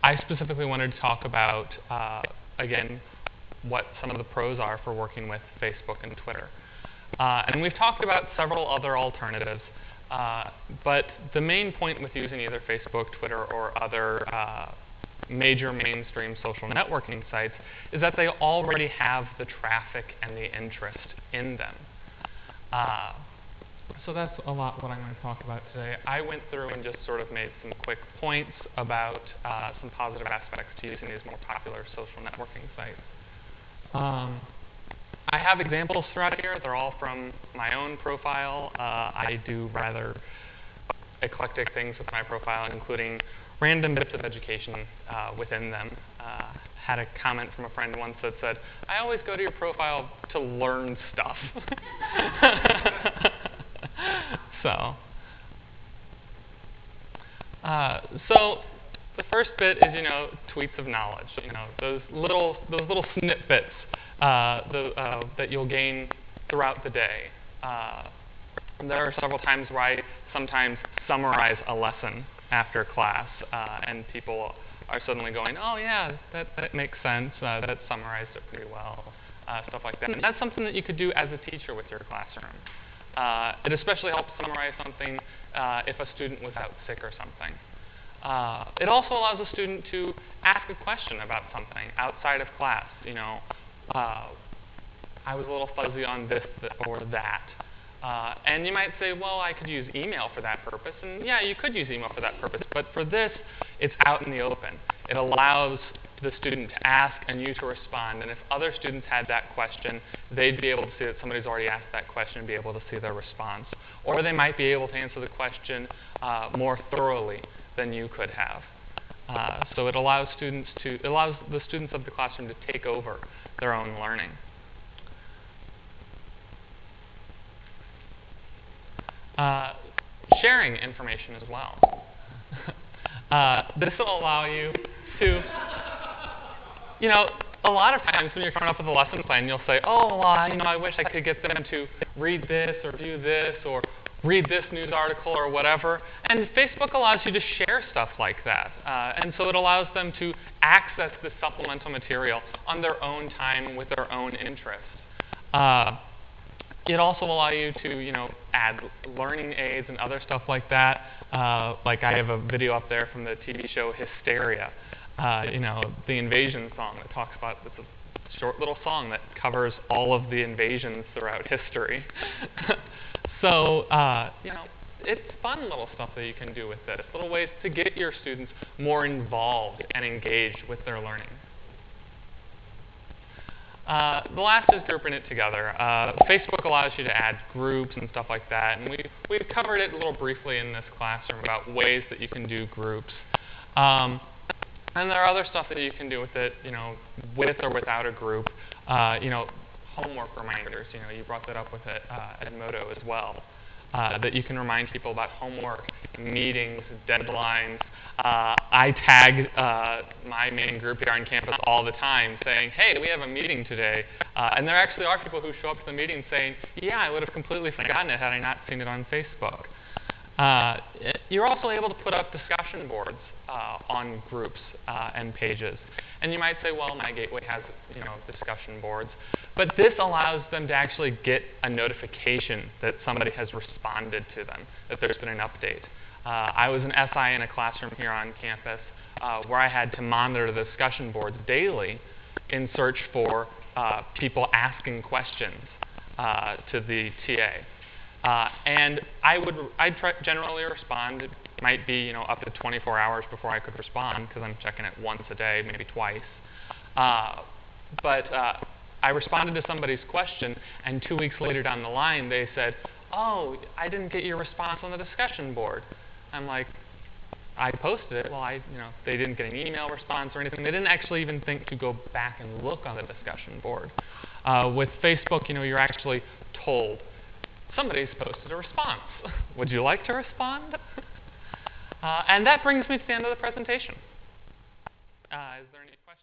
I specifically wanted to talk about, again, what some of the pros are for working with Facebook and Twitter. And we've talked about several other alternatives, but the main point with using either Facebook, Twitter, or other major mainstream social networking sites is that they already have the traffic and the interest in them. So that's a lot what I'm going to talk about today. I went through and just sort of made some quick points about some positive aspects to using these more popular social networking sites. I have examples throughout here. They're all from my own profile. I do rather eclectic things with my profile, including random bits of education within them. Had a comment from a friend once that said, "I always go to your profile to learn stuff." So the first bit is, tweets of knowledge. Those little snippets that you'll gain throughout the day. There are several times where I sometimes summarize a lesson after class, and people are suddenly going, "Oh yeah, that makes sense. That summarized it pretty well." Stuff like that. And that's something that you could do as a teacher with your classroom. It especially helps summarize something if a student was out sick or something. It also allows a student to ask a question about something outside of class. I was a little fuzzy on this or that. And you might say, well, I could use email for that purpose. And yeah, you could use email for that purpose. But for this, it's out in the open. It allows the student to ask and you to respond. And if other students had that question, they'd be able to see that somebody's already asked that question and be able to see their response. Or they might be able to answer the question more thoroughly than you could have. So it allows the students of the classroom to take over their own learning. Sharing information as well. This will allow you to, a lot of times when you're coming up with a lesson plan, you'll say, oh, well, I wish I could get them to read this or view this or read this news article or whatever. And Facebook allows you to share stuff like that. And so it allows them to access this supplemental material on their own time with their own interest. It also allows you to, add learning aids and other stuff like that. Like I have a video up there from the TV show Hysteria, the invasion song that talks about, it's a short little song that covers all of the invasions throughout history. So, it's fun little stuff that you can do with this, little ways to get your students more involved and engaged with their learning. The last is grouping it together. Facebook allows you to add groups and stuff like that, and we've covered it a little briefly in this classroom about ways that you can do groups. And there are other stuff that you can do with it, with or without a group. Homework reminders. You brought that up with it, Edmodo as well. That you can remind people about homework, meetings, deadlines. I tag my main group here on campus all the time saying, hey, we have a meeting today. And there actually are people who show up to the meeting saying, yeah, I would have completely forgotten it had I not seen it on Facebook. You're also able to put up discussion boards on groups and pages. And you might say, well, my gateway has discussion boards. But this allows them to actually get a notification that somebody has responded to them, that there's been an update. I was an SI in a classroom here on campus where I had to monitor the discussion boards daily in search for people asking questions to the TA. And I'd generally respond. It might be up to 24 hours before I could respond because I'm checking it once a day, maybe twice. But I responded to somebody's question, and 2 weeks later down the line, they said, oh, I didn't get your response on the discussion board. I'm like, I posted it. Well, they didn't get an email response or anything. They didn't actually even think to go back and look on the discussion board. With Facebook, you're actually told, somebody's posted a response. Would you like to respond? And that brings me to the end of the presentation. Is there any questions?